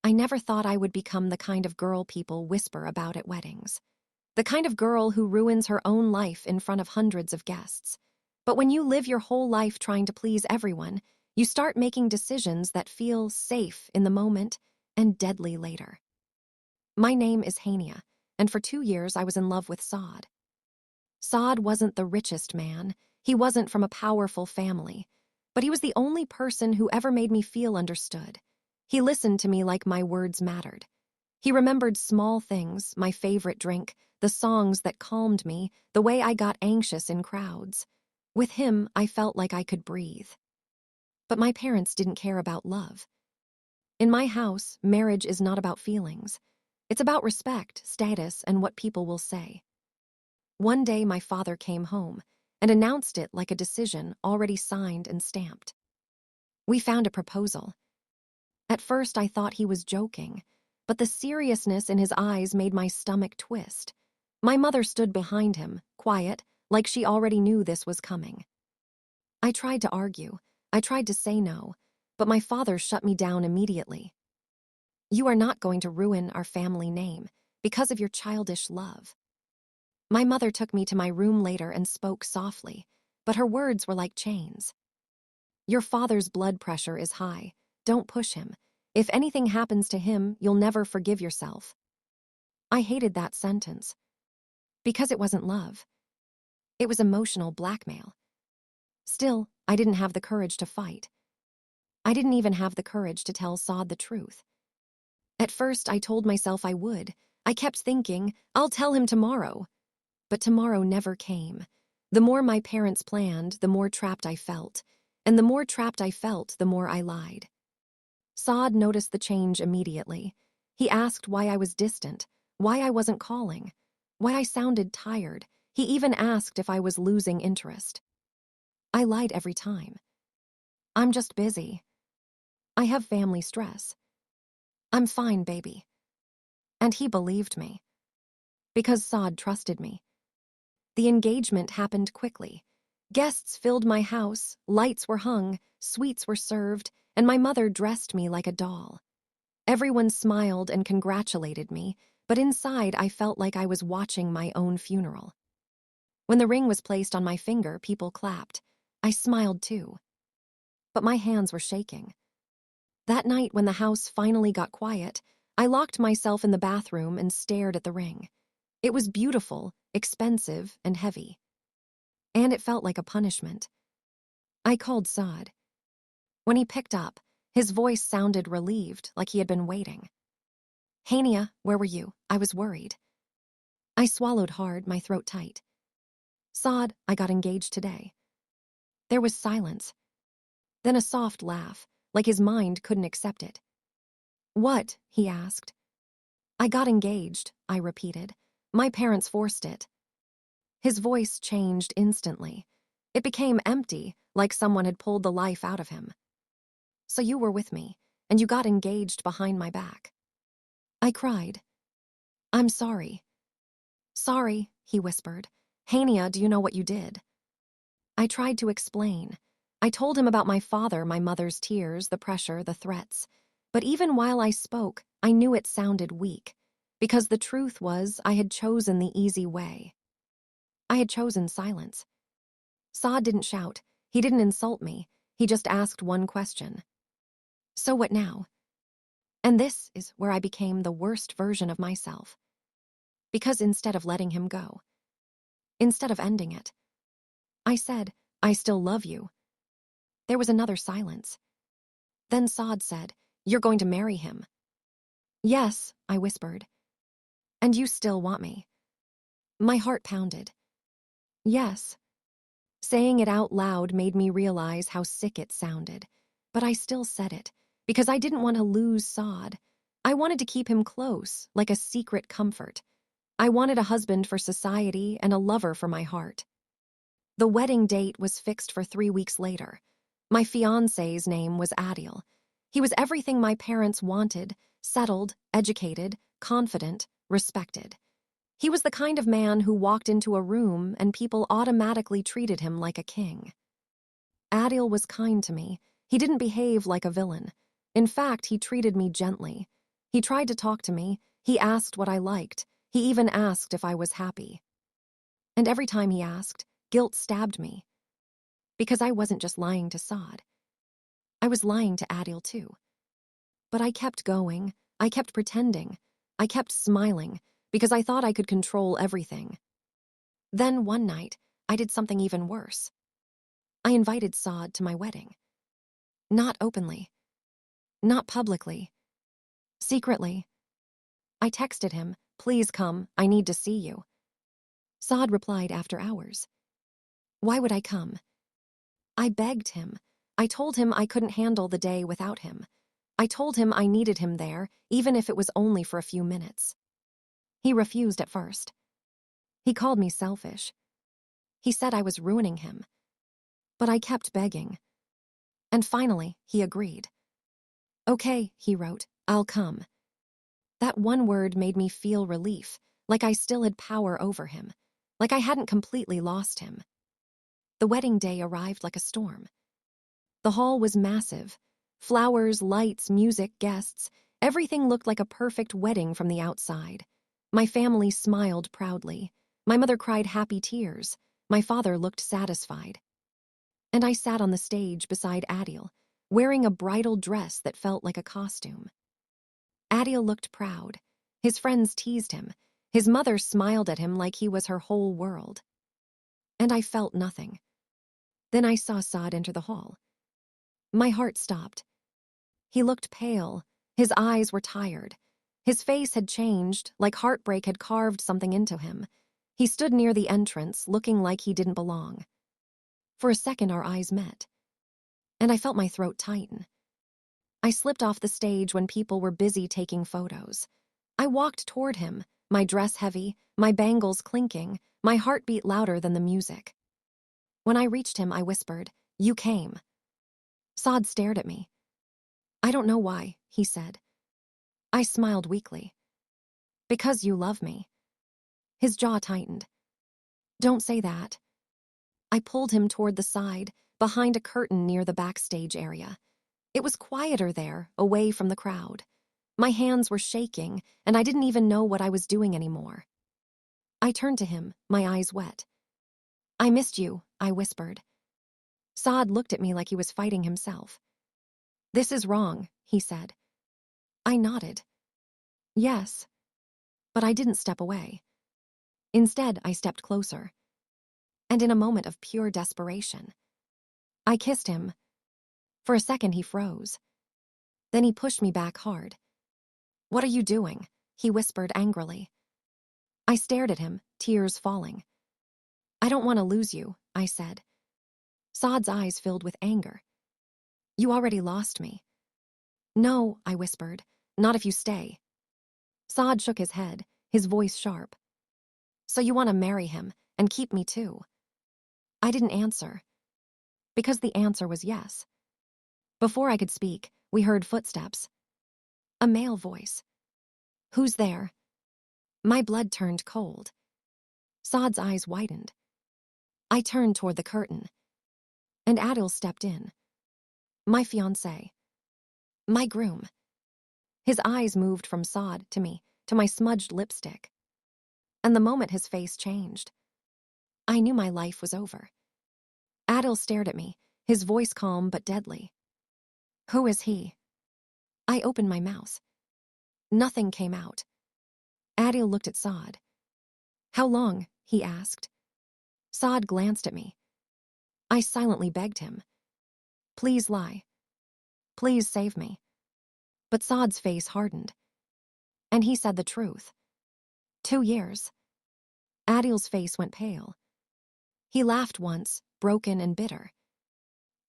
I never thought I would become the kind of girl people whisper about at weddings. The kind of girl who ruins her own life in front of hundreds of guests. But when you live your whole life trying to please everyone, you start making decisions that feel safe in the moment and deadly later. My name is Hania, and for 2 years I was in love with Saad. Saad wasn't the richest man, he wasn't from a powerful family, but he was the only person who ever made me feel understood. He listened to me like my words mattered. He remembered small things, my favorite drink, the songs that calmed me, the way I got anxious in crowds. With him, I felt like I could breathe. But my parents didn't care about love. In my house, marriage is not about feelings. It's about respect, status, and what people will say. One day my father came home and announced it like a decision already signed and stamped. We found a proposal. At first I thought he was joking, but the seriousness in his eyes made my stomach twist. My mother stood behind him, quiet, like she already knew this was coming. I tried to argue. I tried to say no, but my father shut me down immediately. You are not going to ruin our family name because of your childish love. My mother took me to my room later and spoke softly, but her words were like chains. Your father's blood pressure is high. Don't push him. If anything happens to him, you'll never forgive yourself. I hated that sentence. Because it wasn't love. It was emotional blackmail. Still, I didn't have the courage to fight. I didn't even have the courage to tell Saad the truth. At first, I told myself I would. I kept thinking, I'll tell him tomorrow. But tomorrow never came. The more my parents planned, the more trapped I felt. And the more trapped I felt, the more I lied. Saad noticed the change immediately. He asked why I was distant, why I wasn't calling, why I sounded tired. He even asked if I was losing interest. I lied every time. I'm just busy. I have family stress. I'm fine, baby. And he believed me. Because Saad trusted me. The engagement happened quickly. Guests filled my house, lights were hung, sweets were served, and my mother dressed me like a doll. Everyone smiled and congratulated me, but inside I felt like I was watching my own funeral. When the ring was placed on my finger, people clapped. I smiled too. But my hands were shaking. That night, when the house finally got quiet, I locked myself in the bathroom and stared at the ring. It was beautiful, expensive, and heavy. And it felt like a punishment. I called Saad. When he picked up, his voice sounded relieved, like he had been waiting. Hania, where were you? I was worried. I swallowed hard, my throat tight. Saad, I got engaged today. There was silence. Then a soft laugh, like his mind couldn't accept it. What? He asked. I got engaged, I repeated. My parents forced it. His voice changed instantly. It became empty, like someone had pulled the life out of him. So you were with me, and you got engaged behind my back. I cried. I'm sorry. Sorry, he whispered. Hania, do you know what you did? I tried to explain. I told him about my father, my mother's tears, the pressure, the threats. But even while I spoke, I knew it sounded weak, because the truth was I had chosen the easy way. I had chosen silence. Saad didn't shout. He didn't insult me. He just asked one question. So what now? And this is where I became the worst version of myself. Because instead of letting him go, instead of ending it, I said, I still love you. There was another silence. Then Saad said, You're going to marry him. Yes, I whispered. And you still want me. My heart pounded. Yes. Saying it out loud made me realize how sick it sounded, but I still said it, because I didn't want to lose Saad. I wanted to keep him close, like a secret comfort. I wanted a husband for society and a lover for my heart. The wedding date was fixed for 3 weeks later. My fiancé's name was Adil. He was everything my parents wanted: settled, educated, confident, respected. He was the kind of man who walked into a room and people automatically treated him like a king. Adil was kind to me. He didn't behave like a villain. In fact, he treated me gently. He tried to talk to me. He asked what I liked. He even asked if I was happy. And every time he asked, guilt stabbed me. Because I wasn't just lying to Saad. I was lying to Adil too. But I kept going. I kept pretending. I kept smiling because I thought I could control everything. Then one night, I did something even worse. I invited Saad to my wedding. Not openly. Not publicly. Secretly. I texted him, "Please come, I need to see you." Saad replied after hours. Why would I come? I begged him. I told him I couldn't handle the day without him. I told him I needed him there, even if it was only for a few minutes. He refused at first. He called me selfish. He said I was ruining him. But I kept begging. And finally, he agreed. "Okay," he wrote, "I'll come." That one word made me feel relief, like I still had power over him, like I hadn't completely lost him. The wedding day arrived like a storm. The hall was massive. Flowers, lights, music, guests. Everything looked like a perfect wedding from the outside. My family smiled proudly. My mother cried happy tears. My father looked satisfied. And I sat on the stage beside Adil, wearing a bridal dress that felt like a costume. Adil looked proud. His friends teased him. His mother smiled at him like he was her whole world. And I felt nothing. Then I saw Saad enter the hall. My heart stopped. He looked pale. His eyes were tired. His face had changed, like heartbreak had carved something into him. He stood near the entrance, looking like he didn't belong. For a second, our eyes met. And I felt my throat tighten. I slipped off the stage when people were busy taking photos. I walked toward him, my dress heavy, my bangles clinking, my heartbeat louder than the music. When I reached him, I whispered, "You came." Saad stared at me. "I don't know why," he said. I smiled weakly. "Because you love me." His jaw tightened. "Don't say that." I pulled him toward the side, behind a curtain near the backstage area. It was quieter there, away from the crowd. My hands were shaking, and I didn't even know what I was doing anymore. I turned to him, my eyes wet. "I missed you," I whispered. Saad looked at me like he was fighting himself. "This is wrong," he said. I nodded. "Yes." But I didn't step away. Instead, I stepped closer. And in a moment of pure desperation, I kissed him. For a second, he froze. Then he pushed me back hard. "What are you doing?" he whispered angrily. I stared at him, tears falling. "I don't want to lose you," I said. Saad's eyes filled with anger. "You already lost me." "No," I whispered, "not if you stay." Saad shook his head, his voice sharp. "So you want to marry him and keep me too?" I didn't answer. Because the answer was yes. Before I could speak, we heard footsteps. A male voice. "Who's there?" My blood turned cold. Saad's eyes widened. I turned toward the curtain. And Adil stepped in. My fiancé. My groom. His eyes moved from Saad to me, to my smudged lipstick. And the moment his face changed, I knew my life was over. Adil stared at me, his voice calm but deadly. "Who is he?" I opened my mouth. Nothing came out. Adil looked at Saad. "How long?" he asked. Saad glanced at me. I silently begged him. "Please lie. Please save me." But Saad's face hardened. And he said the truth. 2 years. Adil's face went pale. He laughed once, broken and bitter.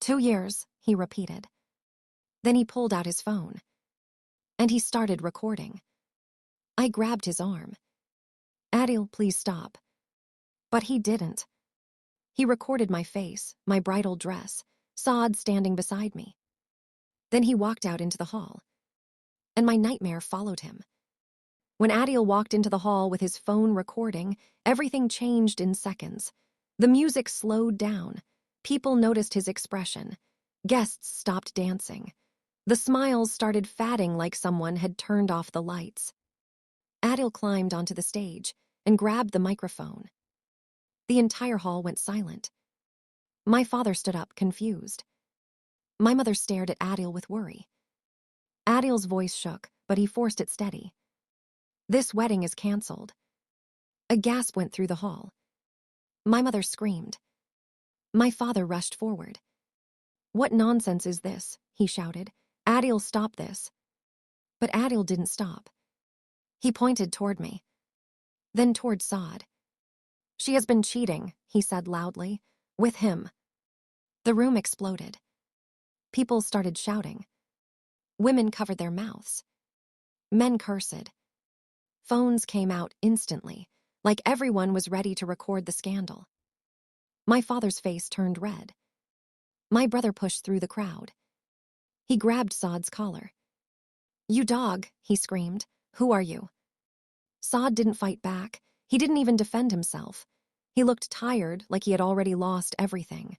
2 years, he repeated. Then he pulled out his phone. And he started recording. I grabbed his arm. "Adil, please stop." But he didn't. He recorded my face, my bridal dress, Saad standing beside me. Then he walked out into the hall. And my nightmare followed him. When Adil walked into the hall with his phone recording, everything changed in seconds. The music slowed down. People noticed his expression. Guests stopped dancing. The smiles started fading like someone had turned off the lights. Adil climbed onto the stage and grabbed the microphone. The entire hall went silent. My father stood up, confused. My mother stared at Adil with worry. Adil's voice shook, but he forced it steady. "This wedding is cancelled." A gasp went through the hall. My mother screamed. My father rushed forward. "What nonsense is this?" he shouted. "Adil, stop this." But Adil didn't stop. He pointed toward me, then toward Saad. "She has been cheating," he said loudly, "with him." The room exploded. People started shouting. Women covered their mouths. Men cursed. Phones came out instantly, like everyone was ready to record the scandal. My father's face turned red. My brother pushed through the crowd. He grabbed Saad's collar. "You dog," he screamed. "Who are you?" Saad didn't fight back. He didn't even defend himself. He looked tired, like he had already lost everything.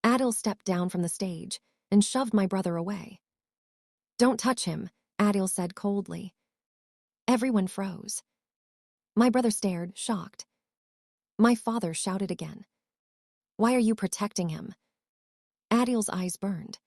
Adil stepped down from the stage and shoved my brother away. "Don't touch him," Adil said coldly. Everyone froze. My brother stared, shocked. My father shouted again. "Why are you protecting him?" Adil's eyes burned.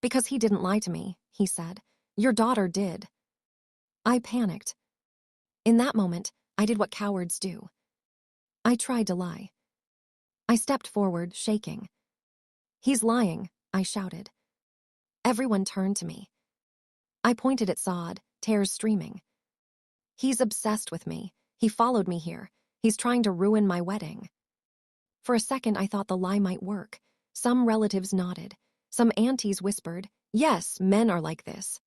"Because he didn't lie to me," he said. "Your daughter did." I panicked. In that moment, I did what cowards do. I tried to lie. I stepped forward, shaking. "He's lying," I shouted. Everyone turned to me. I pointed at Saad, tears streaming. "He's obsessed with me. He followed me here. He's trying to ruin my wedding." For a second, I thought the lie might work. Some relatives nodded. Some aunties whispered, "Yes, men are like this."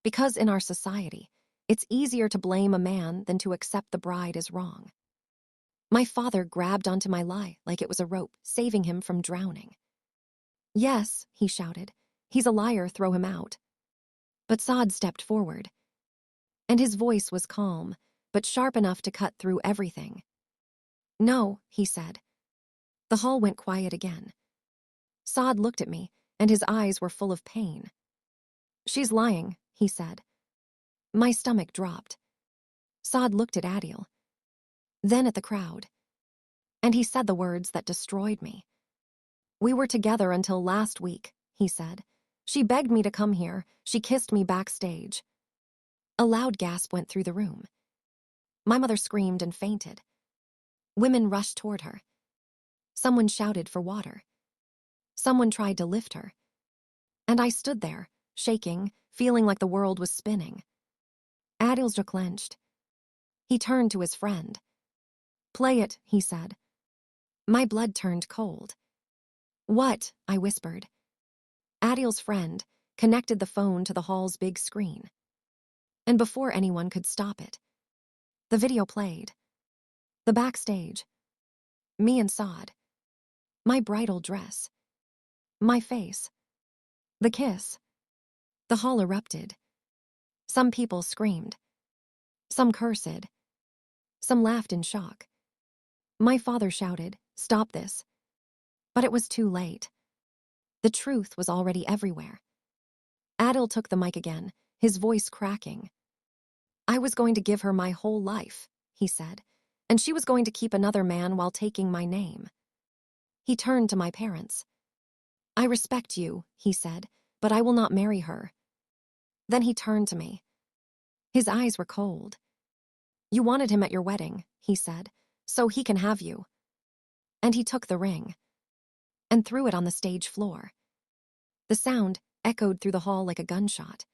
Because in our society, it's easier to blame a man than to accept the bride is wrong. My father grabbed onto my lie like it was a rope, saving him from drowning. "Yes," he shouted. "He's a liar, throw him out." But Saad stepped forward. And his voice was calm, but sharp enough to cut through everything. "No," he said. The hall went quiet again. Saad looked at me, and his eyes were full of pain. "She's lying," he said. My stomach dropped. Saad looked at Adil, then at the crowd. And he said the words that destroyed me. "We were together until last week," he said. "She begged me to come here. She kissed me backstage." A loud gasp went through the room. My mother screamed and fainted. Women rushed toward her. Someone shouted for water. Someone tried to lift her. And I stood there, shaking, feeling like the world was spinning. Adil's jaw clenched. He turned to his friend. "Play it," he said. My blood turned cold. "What?" I whispered. Adil's friend connected the phone to the hall's big screen. And before anyone could stop it, the video played. The backstage. Me and Saad. My bridal dress. My face. The kiss. The hall erupted. Some people screamed. Some cursed. Some laughed in shock. My father shouted, "Stop this." But it was too late. The truth was already everywhere. Adil took the mic again, his voice cracking. "I was going to give her my whole life," he said, "and she was going to keep another man while taking my name." He turned to my parents. "I respect you," he said, "but I will not marry her." Then he turned to me. His eyes were cold. "You wanted him at your wedding," he said, "so he can have you." And he took the ring and threw it on the stage floor. The sound echoed through the hall like a gunshot.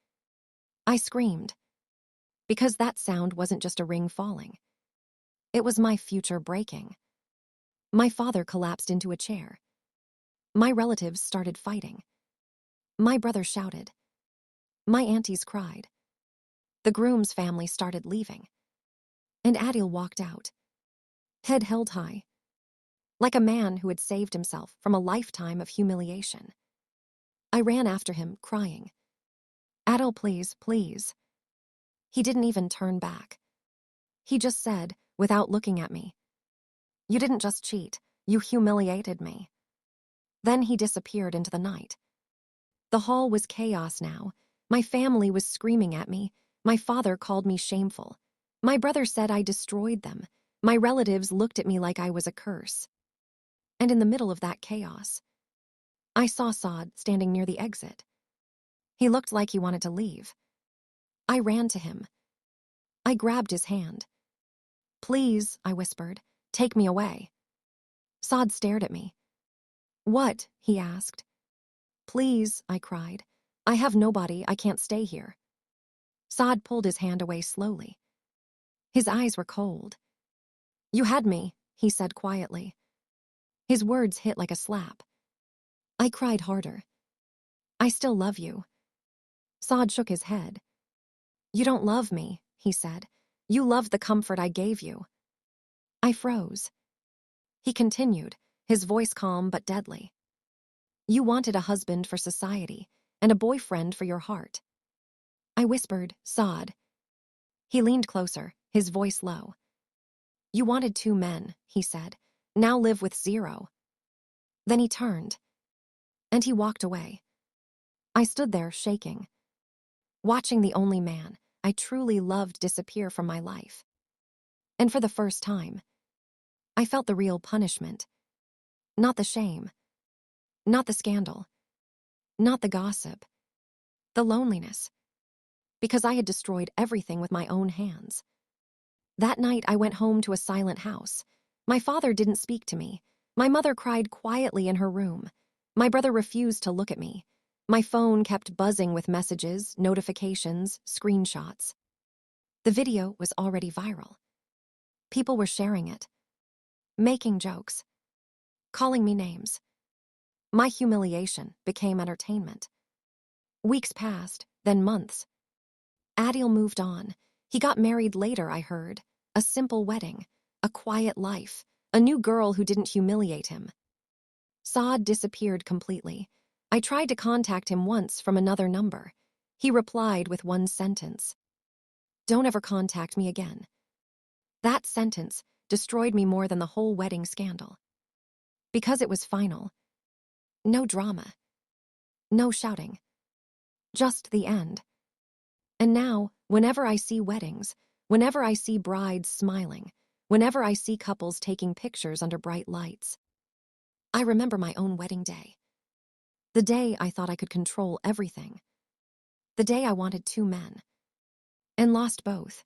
I screamed, because that sound wasn't just a ring falling. It was my future breaking. My father collapsed into a chair. My relatives started fighting. My brother shouted. My aunties cried. The groom's family started leaving. And Adil walked out, head held high, like a man who had saved himself from a lifetime of humiliation. I ran after him, crying, "Adil, please, please." He didn't even turn back. He just said, without looking at me, "You didn't just cheat, you humiliated me." Then he disappeared into the night. The hall was chaos now. My family was screaming at me. My father called me shameful. My brother said I destroyed them. My relatives looked at me like I was a curse. And in the middle of that chaos, I saw Saad standing near the exit. He looked like he wanted to leave. I ran to him. I grabbed his hand. "Please," I whispered, "take me away." Saad stared at me. "What?" he asked. "Please," I cried. "I have nobody. I can't stay here." Saad pulled his hand away slowly. His eyes were cold. "You had me," he said quietly. His words hit like a slap. I cried harder. "I still love you." Saad shook his head. "You don't love me," he said. "You love the comfort I gave you." I froze. He continued, his voice calm but deadly. "You wanted a husband for society and a boyfriend for your heart." I whispered, "Saad." He leaned closer, his voice low. "You wanted 2 men," he said. "Now live with 0." Then he turned, and he walked away. I stood there shaking, watching the only man I truly loved disappear from my life. And for the first time, I felt the real punishment. Not the shame, not the scandal, not the gossip, the loneliness, because I had destroyed everything with my own hands. That night, I went home to a silent house. My father didn't speak to me. My mother cried quietly in her room. My brother refused to look at me. My phone kept buzzing with messages, notifications, screenshots. The video was already viral. People were sharing it, making jokes, calling me names. My humiliation became entertainment. Weeks passed, then months. Adil moved on. He got married later, I heard. A simple wedding, a quiet life, a new girl who didn't humiliate him. Saad disappeared completely. I tried to contact him once from another number. He replied with one sentence: "Don't ever contact me again." That sentence destroyed me more than the whole wedding scandal. Because it was final. No drama. No shouting. Just the end. And now, whenever I see weddings, whenever I see brides smiling, whenever I see couples taking pictures under bright lights, I remember my own wedding day. The day I thought I could control everything. The day I wanted 2 men. And lost both.